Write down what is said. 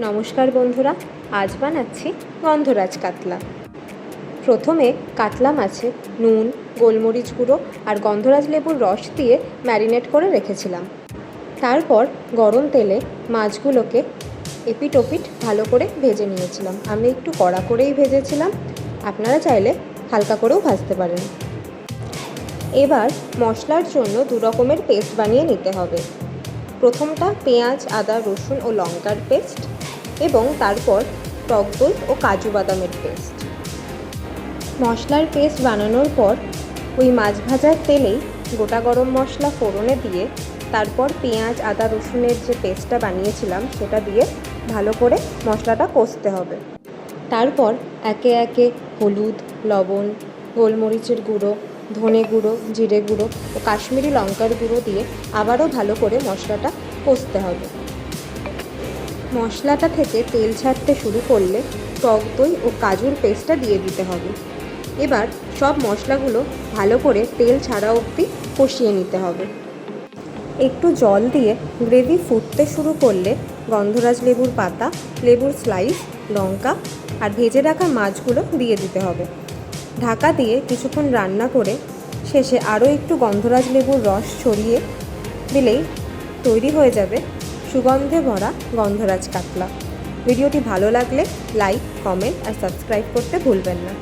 নমস্কার বন্ধুরা, আজ বানাচ্ছি গন্ধরাজ কাতলা। প্রথমে কাতলা মাছে নুন, গোলমরিচ গুঁড়ো আর গন্ধরাজ লেবুর রস দিয়ে ম্যারিনেট করে রেখেছিলাম। তারপর গরম তেলে মাছগুলোকে এপিট ওপিট ভালো করে ভেজে নিয়েছিলাম। আমি একটু কড়া করেই ভেজেছিলাম, আপনারা চাইলে হালকা করেও ভাজতে পারেন। এবার মশলার জন্য দু রকমের পেস্ট বানিয়ে নিতে হবে। প্রথমটা পেঁয়াজ, আদা, রসুন ও লঙ্কার পেস্ট এবং তারপর টক দই ও কাজু বাদামের পেস্ট। মশলার পেস্ট বানানোর পর ওই মাছ ভাজার তেলেই গোটা গরম মশলা ফোড়নে দিয়ে তারপর পেঁয়াজ, আদা, রসুনের যে পেস্টটা বানিয়েছিলাম সেটা দিয়ে ভালো করে মশলাটা কষতে হবে। তারপর একে একে হলুদ, লবণ, গোলমরিচের গুঁড়ো, ধনে গুঁড়ো, জিরে গুঁড়ো ও কাশ্মীরি লঙ্কার গুঁড়ো দিয়ে আবারও ভালো করে মশলাটা কষতে হবে। মশলাটা থেকে তেল ছাড়তে শুরু করলে টক দই ও কাজুর পেস্টটা দিয়ে দিতে হবে। এবার সব মশলাগুলো ভালো করে তেল ছাড়া অবধি কষিয়ে নিতে হবে। একটু জল দিয়ে গ্রেভি ফুটতে শুরু করলে গন্ধরাজ লেবুর পাতা, লেবুর স্লাইস, লঙ্কা আর ভেজে রাখা মাছগুলো দিয়ে দিতে হবে। ঢাকা দিয়ে কিছুক্ষণ রান্না করে শেষে আরও একটু গন্ধরাজ লেবুর রস ছড়িয়ে দিলেই তৈরি হয়ে যাবে সুগন্ধে ভরা গন্ধরাজ কাতলা। ভিডিওটি ভালো লাগলে লাইক, কমেন্ট আর সাবস্ক্রাইব করতে ভুলবেন না।